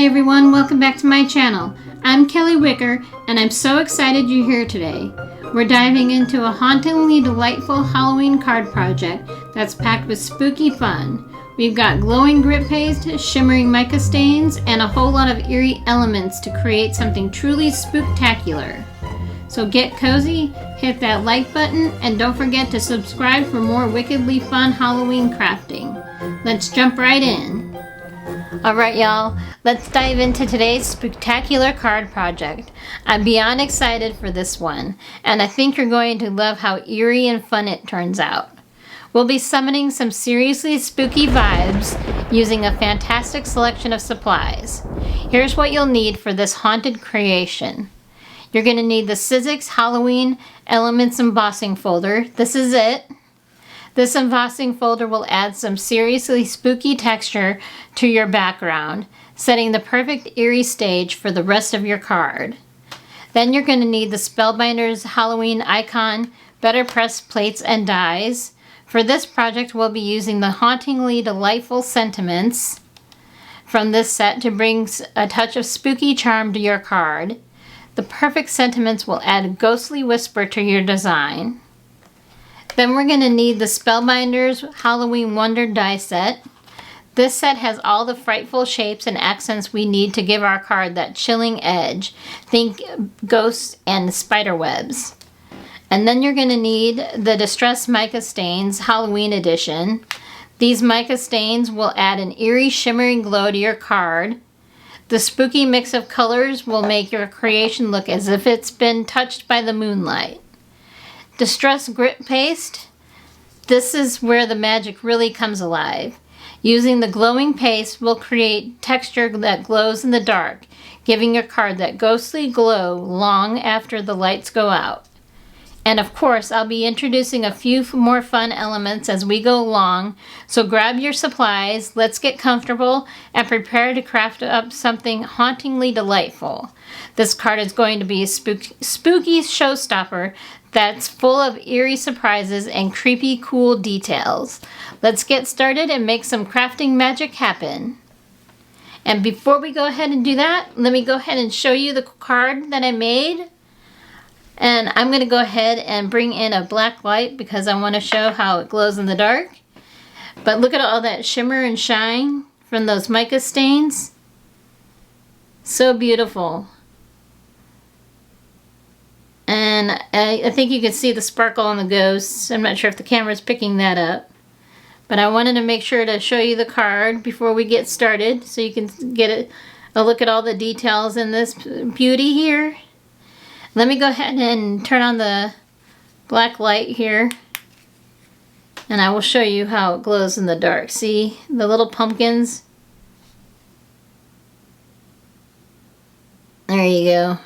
Hey everyone, welcome back to my channel. I'm Kelly Wicker and I'm so excited you're here today. We're diving into a hauntingly delightful Halloween card project that's packed with spooky fun. We've got glowing grit paste, shimmering mica stains, and a whole lot of eerie elements to create something truly spooktacular. So get cozy, hit that like button, and don't forget to subscribe for more wickedly fun Halloween crafting. Let's jump right in. Alright y'all, let's dive into today's spectacular card project. I'm beyond excited for this one, and I think you're going to love how eerie and fun it turns out. We'll be summoning some seriously spooky vibes using a fantastic selection of supplies. Here's what you'll need for this haunted creation. You're going to need the Sizzix Halloween Elements Embossing folder. This is it. This embossing folder will add some seriously spooky texture to your background, setting the perfect eerie stage for the rest of your card. Then you're going to need the Spellbinders Halloween Icon BETTERPRESS plates and dies. For this project, we'll be using the Hauntingly Delightful Sentiments from this set to bring a touch of spooky charm to your card. The perfect sentiments will add a ghostly whisper to your design. Then we're going to need the Spellbinders Halloween Wonder die set. This set has all the frightful shapes and accents we need to give our card that chilling edge. Think ghosts and spider webs. And then you're going to need the Distress Mica Stains Halloween edition. These mica stains will add an eerie shimmering glow to your card. The spooky mix of colors will make your creation look as if it's been touched by the moonlight. Distress Grit Paste. This is where the magic really comes alive. Using the glowing paste will create texture that glows in the dark, giving your card that ghostly glow long after the lights go out. And of course, I'll be introducing a few more fun elements as we go along, so grab your supplies, let's get comfortable, and prepare to craft up something hauntingly delightful. This card is going to be a spooky showstopper that's full of eerie surprises and creepy cool details. Let's get started and make some crafting magic happen. And before we go ahead and do that, let me go ahead and show you the card that I made. And I'm going to go ahead and bring in a black light because I want to show how it glows in the dark. But look at all that shimmer and shine from those mica stains. So beautiful. And I think you can see the sparkle on the ghosts. I'm not sure if the camera's picking that up. But I wanted to make sure to show you the card before we get started so you can get a look at all the details in this beauty here. Let me go ahead and turn on the black light here. And I will show you how it glows in the dark. See the little pumpkins? There you go.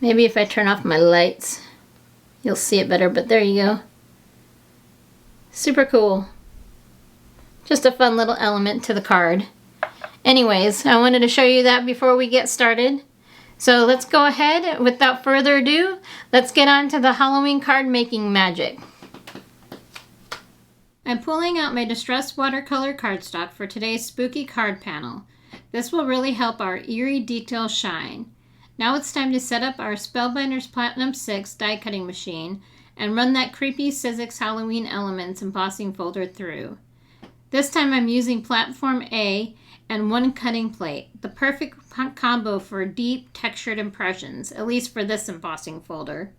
Maybe if I turn off my lights, you'll see it better, but there you go. Super cool. Just a fun little element to the card. Anyways, I wanted to show you that before we get started. So let's go ahead, without further ado, let's get on to the Halloween card making magic. I'm pulling out my distressed watercolor cardstock for today's spooky card panel. This will really help our eerie details shine. Now it's time to set up our Spellbinders Platinum 6 die cutting machine and run that creepy Sizzix Halloween Elements embossing folder through. This time I'm using platform A and one cutting plate, the perfect combo for deep textured impressions, at least for this embossing folder.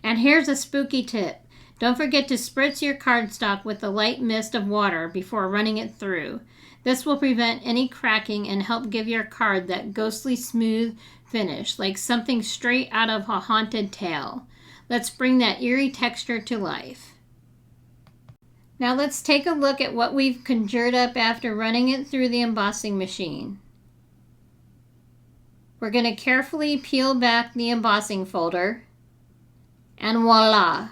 And here's a spooky tip. Don't forget to spritz your cardstock with a light mist of water before running it through. This will prevent any cracking and help give your card that ghostly smooth finish, like something straight out of a haunted tale. Let's bring that eerie texture to life. Now let's take a look at what we've conjured up after running it through the embossing machine. We're going to carefully peel back the embossing folder, and voila!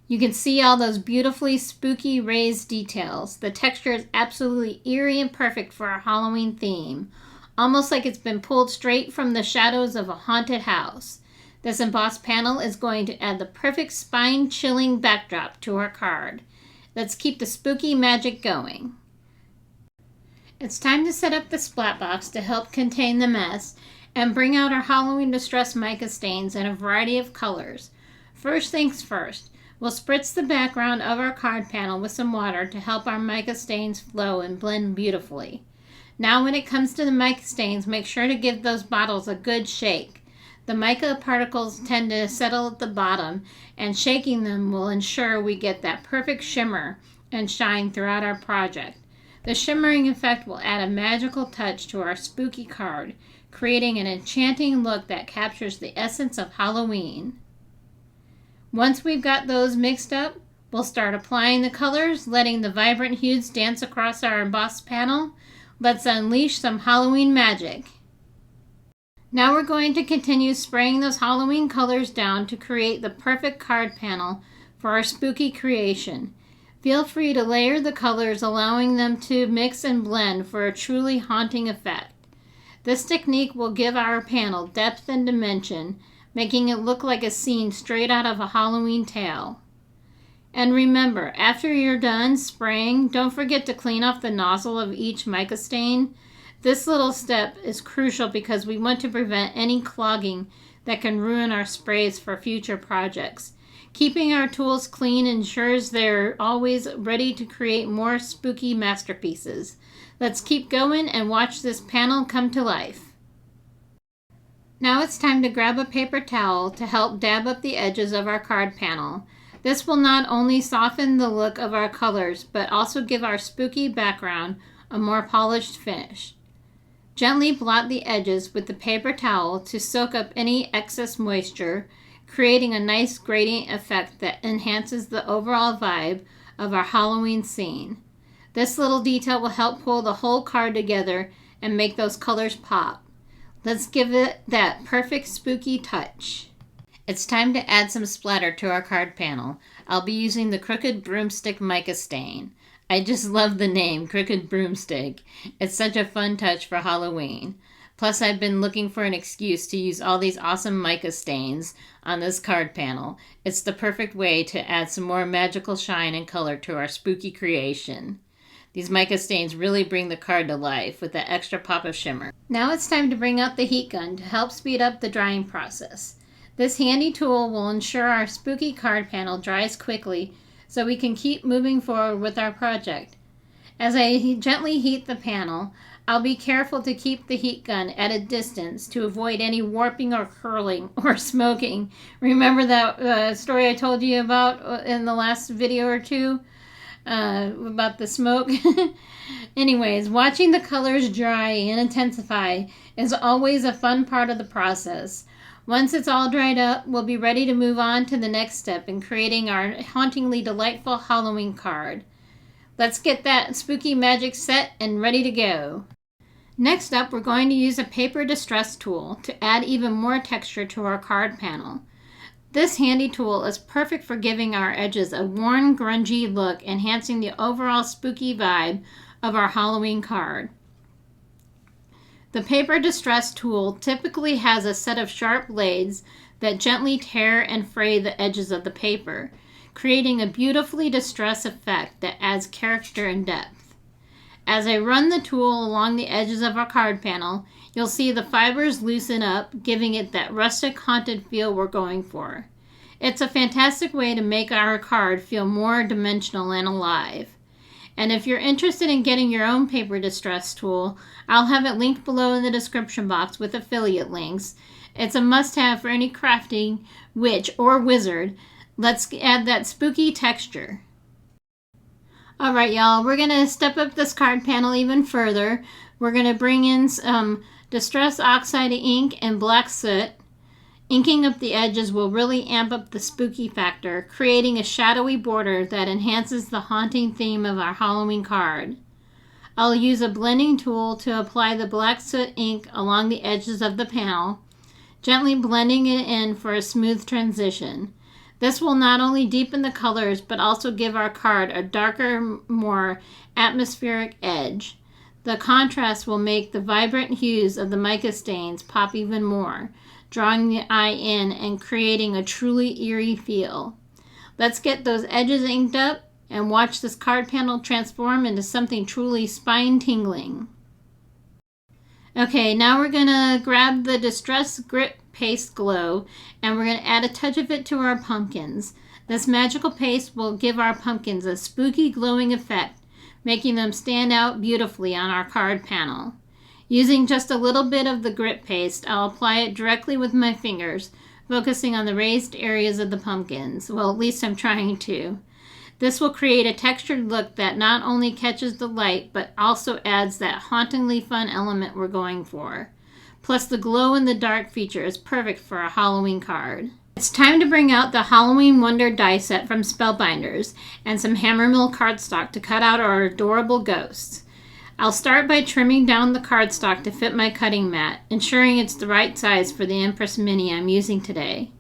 You can see all those beautifully spooky raised details. The texture is absolutely eerie and perfect for our Halloween theme. Almost like it's been pulled straight from the shadows of a haunted house. This embossed panel is going to add the perfect spine-chilling backdrop to our card. Let's keep the spooky magic going. It's time to set up the splat box to help contain the mess and bring out our Halloween distress mica stains in a variety of colors. First things first, we'll spritz the background of our card panel with some water to help our mica stains flow and blend beautifully. Now when it comes to the mica stains, make sure to give those bottles a good shake. The mica particles tend to settle at the bottom, and shaking them will ensure we get that perfect shimmer and shine throughout our project. The shimmering effect will add a magical touch to our spooky card, creating an enchanting look that captures the essence of Halloween. Once we've got those mixed up, we'll start applying the colors, letting the vibrant hues dance across our embossed panel. Let's unleash some Halloween magic. Now we're going to continue spraying those Halloween colors down to create the perfect card panel for our spooky creation. Feel free to layer the colors, allowing them to mix and blend for a truly haunting effect. This technique will give our panel depth and dimension, making it look like a scene straight out of a Halloween tale. And remember, after you're done spraying, don't forget to clean off the nozzle of each mica stain. This little step is crucial because we want to prevent any clogging that can ruin our sprays for future projects. Keeping our tools clean ensures they're always ready to create more spooky masterpieces. Let's keep going and watch this panel come to life. Now it's time to grab a paper towel to help dab up the edges of our card panel. This will not only soften the look of our colors, but also give our spooky background a more polished finish. Gently blot the edges with the paper towel to soak up any excess moisture, creating a nice gradient effect that enhances the overall vibe of our Halloween scene. This little detail will help pull the whole card together and make those colors pop. Let's give it that perfect spooky touch. It's time to add some splatter to our card panel. I'll be using the Crooked Broomstick mica stain. I just love the name, Crooked Broomstick. It's such a fun touch for Halloween. Plus, I've been looking for an excuse to use all these awesome mica stains on this card panel. It's the perfect way to add some more magical shine and color to our spooky creation. These mica stains really bring the card to life with that extra pop of shimmer. Now it's time to bring out the heat gun to help speed up the drying process. This handy tool will ensure our spooky card panel dries quickly so we can keep moving forward with our project. As I gently heat the panel, I'll be careful to keep the heat gun at a distance to avoid any warping or curling or smoking. Remember that story I told you about in the last video or two about the smoke? Anyways, watching the colors dry and intensify is always a fun part of the process. Once it's all dried up, we'll be ready to move on to the next step in creating our hauntingly delightful Halloween card. Let's get that spooky magic set and ready to go. Next up, we're going to use a paper distress tool to add even more texture to our card panel. This handy tool is perfect for giving our edges a worn, grungy look, enhancing the overall spooky vibe of our Halloween card. The paper distress tool typically has a set of sharp blades that gently tear and fray the edges of the paper, creating a beautifully distressed effect that adds character and depth. As I run the tool along the edges of our card panel, you'll see the fibers loosen up, giving it that rustic, haunted feel we're going for. It's a fantastic way to make our card feel more dimensional and alive. And if you're interested in getting your own paper distress tool, I'll have it linked below in the description box with affiliate links. It's a must-have for any crafting witch or wizard. Let's add that spooky texture. Alright y'all, we're going to step up this card panel even further. We're going to bring in some Distress Oxide ink and black soot. Inking up the edges will really amp up the spooky factor, creating a shadowy border that enhances the haunting theme of our Halloween card. I'll use a blending tool to apply the black soot ink along the edges of the panel, gently blending it in for a smooth transition. This will not only deepen the colors, but also give our card a darker, more atmospheric edge. The contrast will make the vibrant hues of the mica stains pop even more. drawing the eye in and creating a truly eerie feel. Let's get those edges inked up and watch this card panel transform into something truly spine-tingling. Okay, now we're gonna grab the Distress Grit Paste Glow and we're gonna add a touch of it to our pumpkins. This magical paste will give our pumpkins a spooky glowing effect, making them stand out beautifully on our card panel. Using just a little bit of the grit paste, I'll apply it directly with my fingers, focusing on the raised areas of the pumpkins. Well, at least I'm trying to. This will create a textured look that not only catches the light, but also adds that hauntingly fun element we're going for. Plus, the glow-in-the-dark feature is perfect for a Halloween card. It's time to bring out the Halloween Wonder die set from Spellbinders and some Hammermill cardstock to cut out our adorable ghosts. I'll start by trimming down the cardstock to fit my cutting mat, ensuring it's the right size for the Empress Mini I'm using today.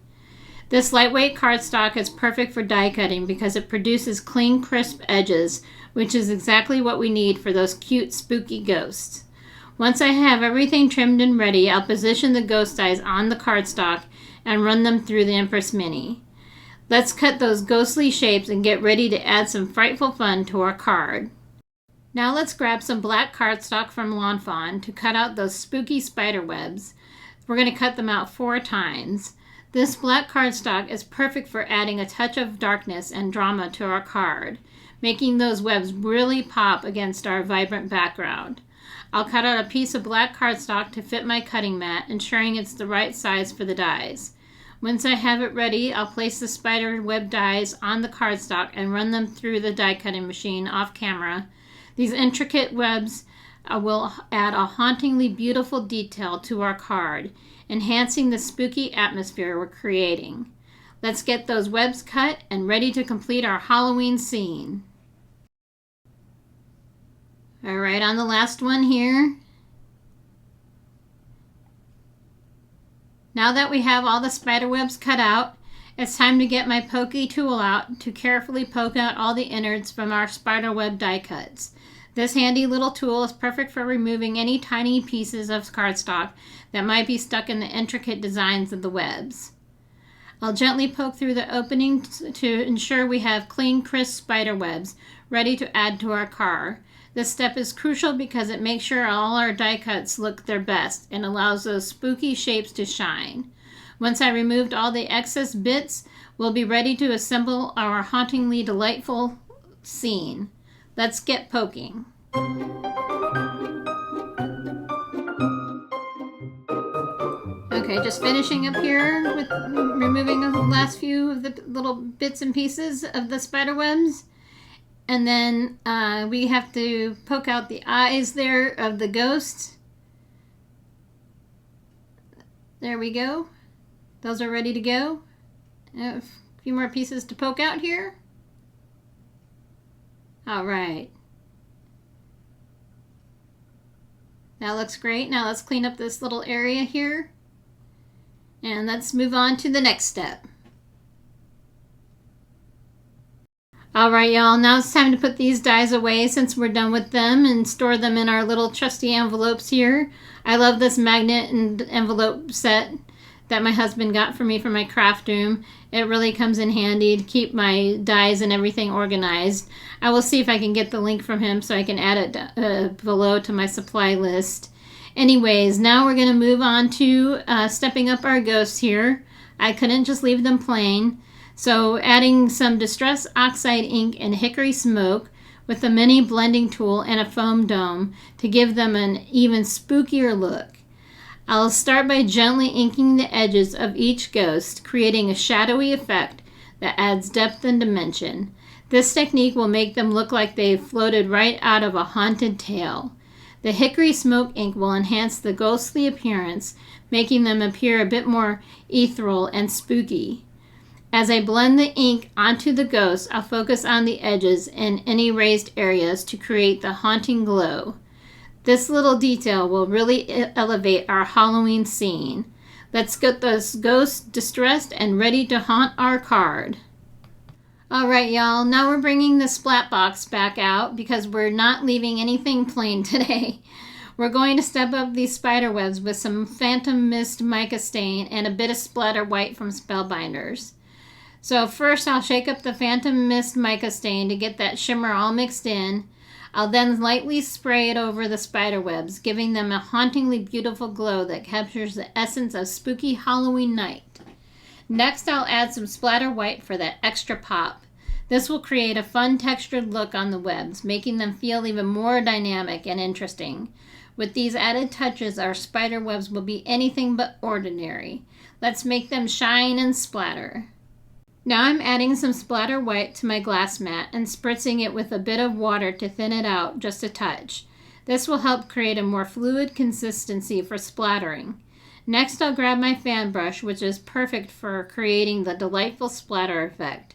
This lightweight cardstock is perfect for die cutting because it produces clean, crisp edges, which is exactly what we need for those cute, spooky ghosts. Once I have everything trimmed and ready, I'll position the ghost dies on the cardstock and run them through the Empress Mini. Let's cut those ghostly shapes and get ready to add some frightful fun to our card. Now let's grab some black cardstock from Lawn Fawn to cut out those spooky spider webs. We're going to cut them out 4 times. This black cardstock is perfect for adding a touch of darkness and drama to our card, making those webs really pop against our vibrant background. I'll cut out a piece of black cardstock to fit my cutting mat, ensuring it's the right size for the dies. Once I have it ready, I'll place the spider web dies on the cardstock and run them through the die cutting machine off camera. These intricate webs will add a hauntingly beautiful detail to our card, enhancing the spooky atmosphere we're creating. Let's get those webs cut and ready to complete our Halloween scene. Alright, on the last one here. Now that we have all the spider webs cut out, it's time to get my pokey tool out to carefully poke out all the innards from our spider web die cuts. This handy little tool is perfect for removing any tiny pieces of cardstock that might be stuck in the intricate designs of the webs. I'll gently poke through the opening to ensure we have clean, crisp spider webs ready to add to our card. This step is crucial because it makes sure all our die cuts look their best and allows those spooky shapes to shine. Once I removed all the excess bits, we'll be ready to assemble our hauntingly delightful scene. Let's get poking. Okay, just finishing up here with removing the last few of the little bits and pieces of the spider webs. And then we have to poke out the eyes there of the ghost. There we go. Those are ready to go. A few more pieces to poke out here. All right. That looks great. Now let's clean up this little area here. And let's move on to the next step. All right, y'all. Now it's time to put these dies away since we're done with them and store them in our little trusty envelopes here. I love this magnet and envelope set that my husband got for me for my craft room. It really comes in handy to keep my dies and everything organized. I will see if I can get the link from him so I can add it below to my supply list. Anyways, now we're going to move on to stepping up our ghosts here. I couldn't just leave them plain. So adding some Distress Oxide ink and hickory smoke with a mini blending tool and a foam dome to give them an even spookier look. I'll start by gently inking the edges of each ghost, creating a shadowy effect that adds depth and dimension. This technique will make them look like they've floated right out of a haunted tale. The hickory smoke ink will enhance the ghostly appearance, making them appear a bit more ethereal and spooky. As I blend the ink onto the ghosts, I'll focus on the edges and any raised areas to create the haunting glow. This little detail will really elevate our Halloween scene. Let's get those ghosts distressed and ready to haunt our card. Alright, y'all, now we're bringing the splat box back out because we're not leaving anything plain today. We're going to step up these spider webs with some Phantom Mist mica stain and a bit of splatter white from Spellbinders. So first I'll shake up the Phantom Mist mica stain to get that shimmer all mixed in. I'll then lightly spray it over the spider webs, giving them a hauntingly beautiful glow that captures the essence of spooky Halloween night. Next I'll add some splatter white for that extra pop. This will create a fun textured look on the webs, making them feel even more dynamic and interesting. With these added touches, our spider webs will be anything but ordinary. Let's make them shine and splatter. Now I'm adding some splatter white to my glass mat and spritzing it with a bit of water to thin it out just a touch. This will help create a more fluid consistency for splattering. Next I'll grab my fan brush, which is perfect for creating the delightful splatter effect.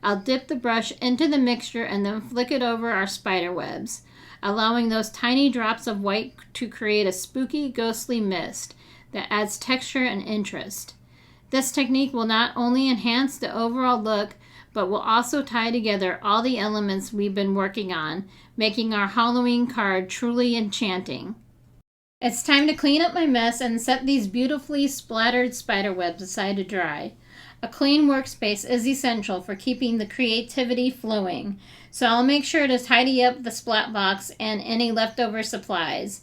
I'll dip the brush into the mixture and then flick it over our spider webs, allowing those tiny drops of white to create a spooky, ghostly mist that adds texture and interest. This technique will not only enhance the overall look, but will also tie together all the elements we've been working on, making our Halloween card truly enchanting. It's time to clean up my mess and set these beautifully splattered spider webs aside to dry. A clean workspace is essential for keeping the creativity flowing, so I'll make sure to tidy up the splat box and any leftover supplies.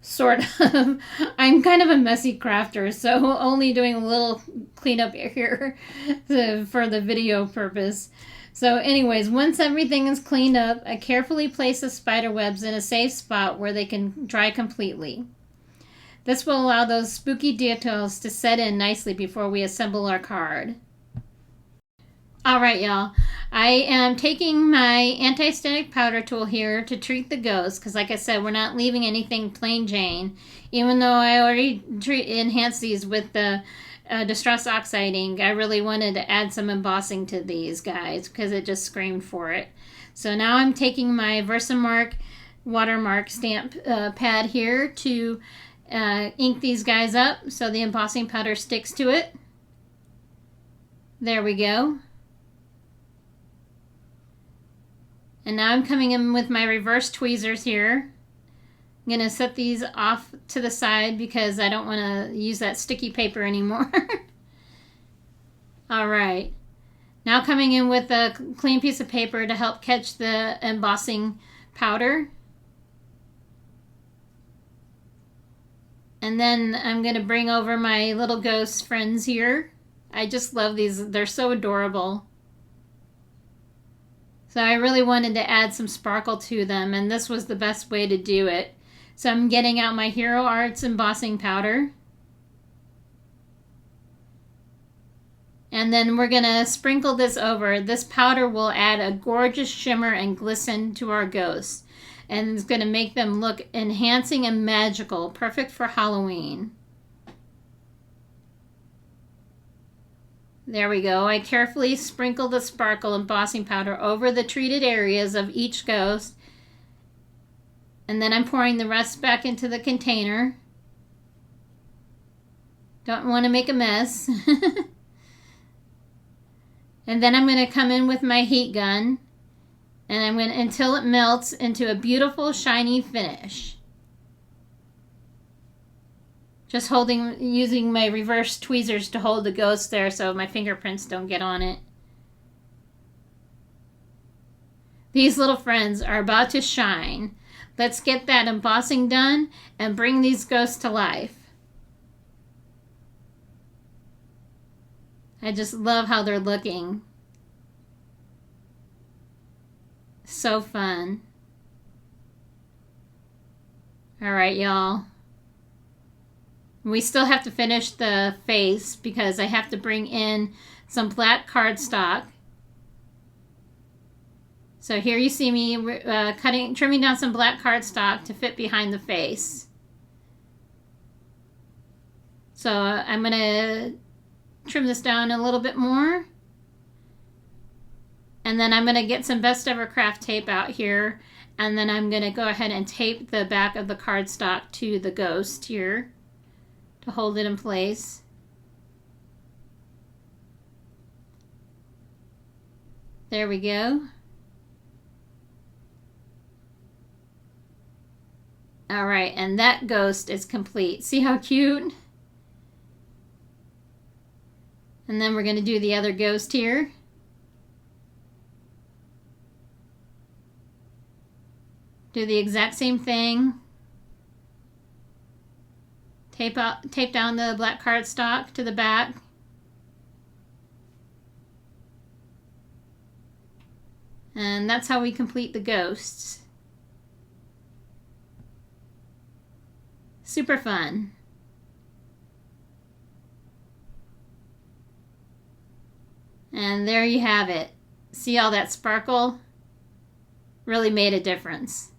Sort of. I'm kind of a messy crafter, so only doing a little cleanup here for the video purpose. So anyways, once everything is cleaned up, I carefully place the spider webs in a safe spot where they can dry completely. This will allow those spooky details to set in nicely before we assemble our card. Alright y'all, I am taking my anti-static powder tool here to treat the ghost, because like I said, we're not leaving anything plain Jane, even though I already enhanced these with the Distress Oxide ink. I really wanted to add some embossing to these guys, because it just screamed for it. So now I'm taking my Versamark watermark stamp pad here to ink these guys up so the embossing powder sticks to it. There we go. And now I'm coming in with my reverse tweezers here. I'm going to set these off to the side because I don't want to use that sticky paper anymore. Alright. Now coming in with a clean piece of paper to help catch the embossing powder. And then I'm going to bring over my little ghost friends here. I just love these. They're so adorable. So I really wanted to add some sparkle to them, and this was the best way to do it. So I'm getting out my Hero Arts embossing powder. And then we're going to sprinkle this over. This powder will add a gorgeous shimmer and glisten to our ghosts. And it's going to make them look enhancing and magical, perfect for Halloween. There we go. I carefully sprinkle the sparkle embossing powder over the treated areas of each ghost. And then I'm pouring the rest back into the container. Don't want to make a mess. And then I'm going to come in with my heat gun. And I'm going to, until it melts into a beautiful shiny finish. Just using my reverse tweezers to hold the ghost there so my fingerprints don't get on it. These little friends are about to shine. Let's get that embossing done and bring these ghosts to life. I just love how they're looking. So fun. Alright, y'all. We still have to finish the face because I have to bring in some black cardstock. So here you see me trimming down some black cardstock to fit behind the face. So I'm going to trim this down a little bit more. And then I'm going to get some Best Ever Craft tape out here. And then I'm going to go ahead and tape the back of the cardstock to the ghost here to hold it in place. There we go. All right, and that ghost is complete. See how cute? And then we're going to do the other ghost here. Do the exact same thing. Tape down the black cardstock to the back. And that's how we complete the ghosts. Super fun. And there you have it. See all that sparkle? Really made a difference.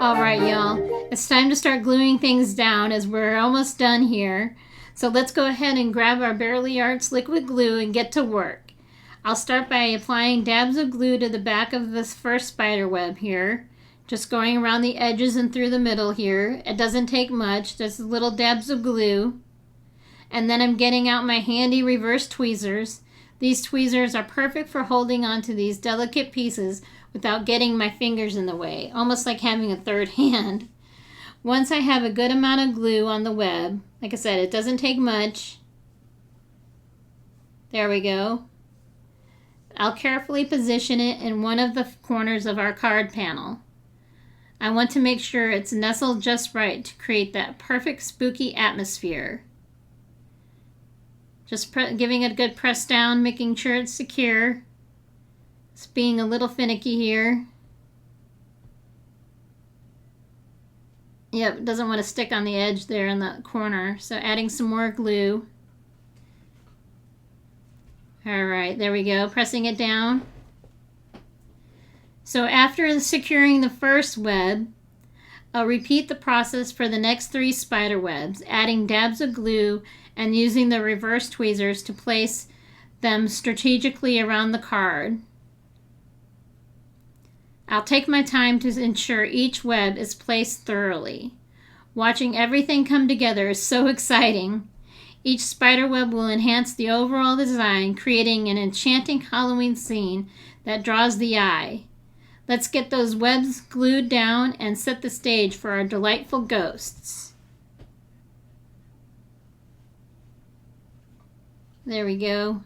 Alright, y'all. It's time to start gluing things down as we're almost done here. So let's go ahead and grab our Barely Arts liquid glue and get to work. I'll start by applying dabs of glue to the back of this first spider web here. Just going around the edges and through the middle here. It doesn't take much, just little dabs of glue. And then I'm getting out my handy reverse tweezers. These tweezers are perfect for holding onto these delicate pieces without getting my fingers in the way, almost like having a third hand. Once I have a good amount of glue on the web, like I said, it doesn't take much. There we go. I'll carefully position it in one of the corners of our card panel. I want to make sure it's nestled just right to create that perfect spooky atmosphere. Just giving it a good press down, making sure it's secure. It's being a little finicky here. Yep, doesn't want to stick on the edge there in the corner. So adding some more glue. Alright, there we go. Pressing it down. So after securing the first web, I'll repeat the process for the next 3 spider webs, adding dabs of glue and using the reverse tweezers to place them strategically around the card. I'll take my time to ensure each web is placed thoroughly. Watching everything come together is so exciting. Each spider web will enhance the overall design, creating an enchanting Halloween scene that draws the eye. Let's get those webs glued down and set the stage for our delightful ghosts. There we go.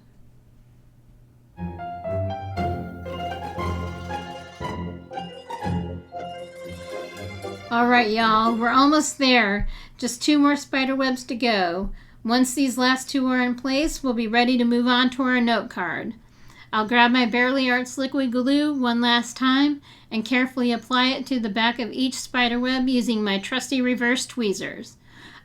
Alright, y'all, we're almost there. Just 2 more spider webs to go. Once these last 2 are in place, we'll be ready to move on to our note card. I'll grab my Barely Arts liquid glue one last time and carefully apply it to the back of each spider web using my trusty reverse tweezers.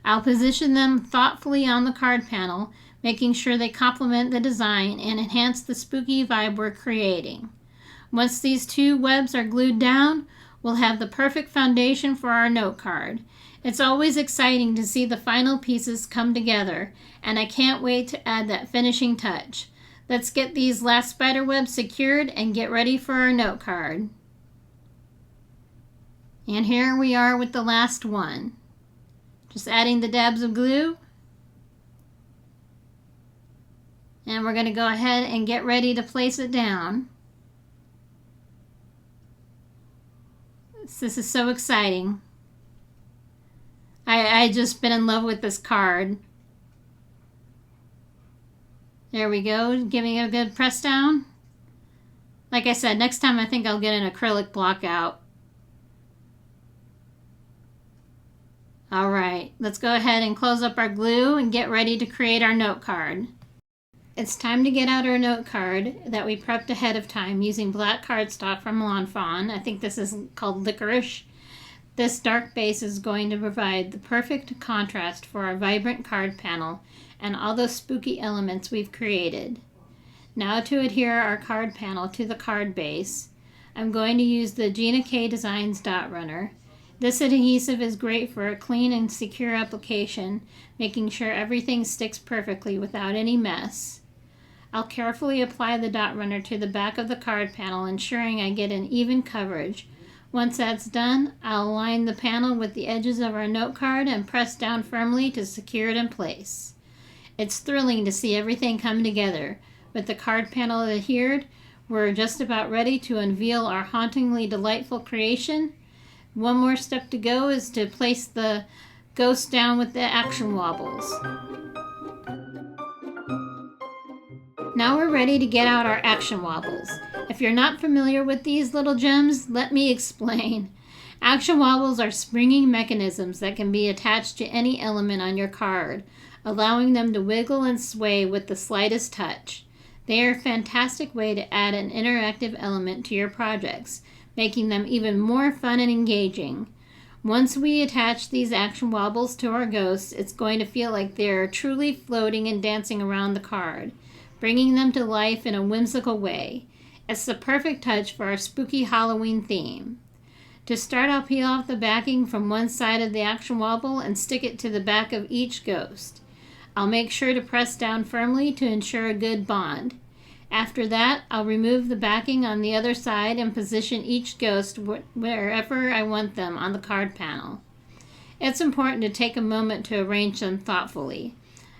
I'll position them thoughtfully on the card panel, making sure they complement the design and enhance the spooky vibe we're creating. Once these 2 webs are glued down, we'll have the perfect foundation for our note card. It's always exciting to see the final pieces come together, and I can't wait to add that finishing touch. Let's get these last spider webs secured and get ready for our note card. And here we are with the last one. Just adding the dabs of glue. And we're going to go ahead and get ready to place it down. This is so exciting. I just been in love with this card. There we go, giving it a good press down. Like I said, next time I think I'll get an acrylic block out. Alright, let's go ahead and close up our glue and get ready to create our note card. It's time to get out our note card that we prepped ahead of time using black cardstock from Lawn Fawn. I think this is called Licorice. This dark base is going to provide the perfect contrast for our vibrant card panel and all those spooky elements we've created. Now to adhere our card panel to the card base, I'm going to use the Gina K Designs Dot Runner. This adhesive is great for a clean and secure application, making sure everything sticks perfectly without any mess. I'll carefully apply the dot runner to the back of the card panel, ensuring I get an even coverage. Once that's done, I'll align the panel with the edges of our note card and press down firmly to secure it in place. It's thrilling to see everything come together. With the card panel adhered, We're just about ready to unveil our hauntingly delightful creation. One more step to go is to place the ghost down with the action wobbles. Now we're ready to get out our action wobbles. If you're not familiar with these little gems, let me explain. Action wobbles are springing mechanisms that can be attached to any element on your card, allowing them to wiggle and sway with the slightest touch. They are a fantastic way to add an interactive element to your projects, making them even more fun and engaging. Once we attach these action wobbles to our ghosts, it's going to feel like they're truly floating and dancing around the card, bringing them to life in a whimsical way. It's the perfect touch for our spooky Halloween theme. To start, I'll peel off the backing from one side of the action wobble and stick it to the back of each ghost. I'll make sure to press down firmly to ensure a good bond. After that, I'll remove the backing on the other side and position each ghost wherever I want them on the card panel. It's important to take a moment to arrange them thoughtfully.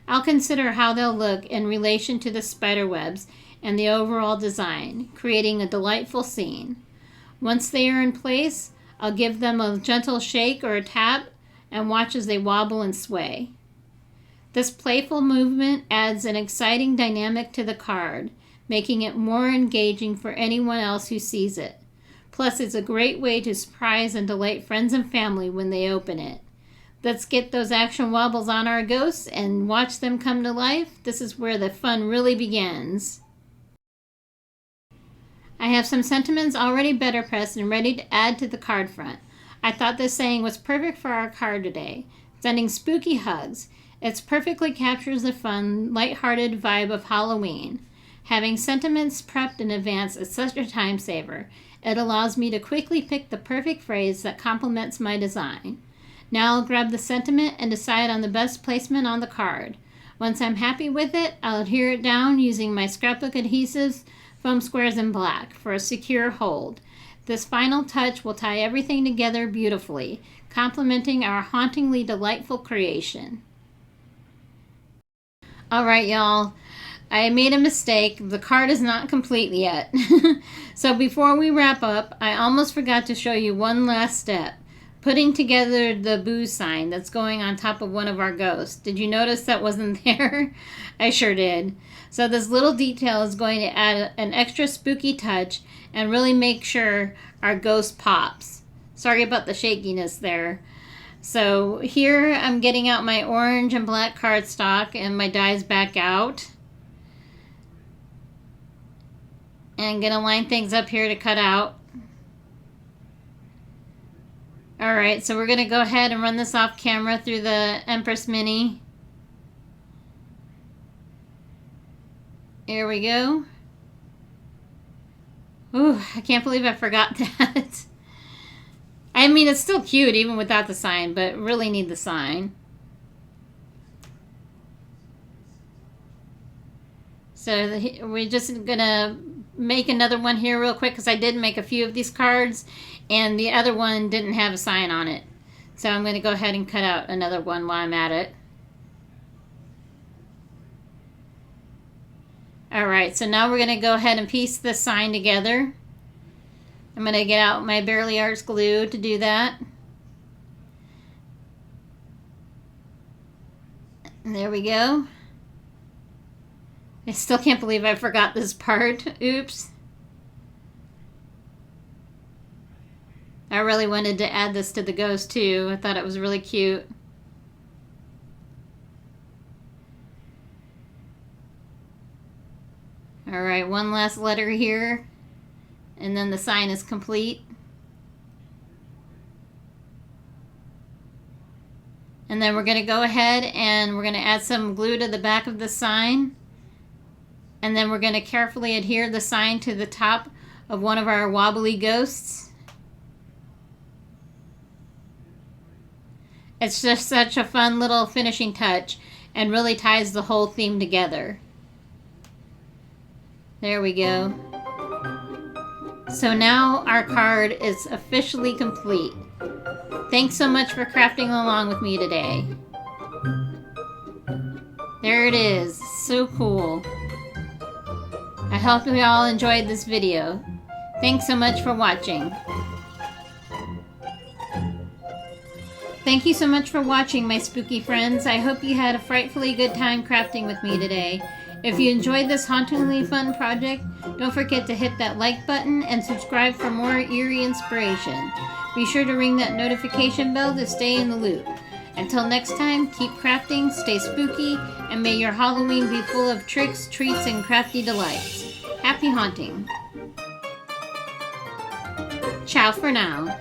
I'll consider how they'll look in relation to the spider webs and the overall design, creating a delightful scene. Once they are in place, I'll give them a gentle shake or a tap and watch as they wobble and sway. This playful movement adds an exciting dynamic to the card, making it more engaging for anyone else who sees it. Plus, it's a great way to surprise and delight friends and family when they open it. Let's get those action wobbles on our ghosts and watch them come to life. This is where the fun really begins. I have some sentiments already BETTERPRESSed and ready to add to the card front. I thought this saying was perfect for our card today. Sending spooky hugs. It perfectly captures the fun, lighthearted vibe of Halloween. Having sentiments prepped in advance is such a time saver. It allows me to quickly pick the perfect phrase that complements my design. Now I'll grab the sentiment and decide on the best placement on the card. Once I'm happy with it, I'll adhere it down using my scrapbook adhesives, foam squares, and black for a secure hold. This final touch will tie everything together beautifully, complementing our hauntingly delightful creation. Alright, y'all. I made a mistake. The card is not complete yet. So before we wrap up, I almost forgot to show you one last step. Putting together the boo sign that's going on top of one of our ghosts. Did you notice that wasn't there? I sure did. So this little detail is going to add an extra spooky touch and really make sure our ghost pops. Sorry about the shakiness there. So here I'm getting out my orange and black cardstock and my dies back out. And I'm going to line things up here to cut out. Alright, so we're going to go ahead and run this off camera through the Empress Mini. Here we go. Ooh, I can't believe I forgot that. I mean, it's still cute even without the sign, but really need the sign. So we're just going to make another one here real quick because I did make a few of these cards and the other one didn't have a sign on it. So I'm going to go ahead and cut out another one while I'm at it. Alright, so now we're going to go ahead and piece this sign together. I'm going to get out my Barely Arts glue to do that. And there we go. I still can't believe I forgot this part. Oops. I really wanted to add this to the ghost too. I thought it was really cute. Alright, one last letter here. And then the sign is complete. And then we're going to go ahead and we're going to add some glue to the back of the sign. And then we're going to carefully adhere the sign to the top of one of our wobbly ghosts. It's just such a fun little finishing touch and really ties the whole theme together. There we go. So now our card is officially complete. Thanks so much for crafting along with me today. There it is. So cool. I hope you all enjoyed this video. Thanks so much for watching. Thank you so much for watching, my spooky friends. I hope you had a frightfully good time crafting with me today. If you enjoyed this hauntingly fun project, don't forget to hit that like button and subscribe for more eerie inspiration. Be sure to ring that notification bell to stay in the loop. Until next time, keep crafting, stay spooky, and may your Halloween be full of tricks, treats, and crafty delights. Happy haunting! Ciao for now.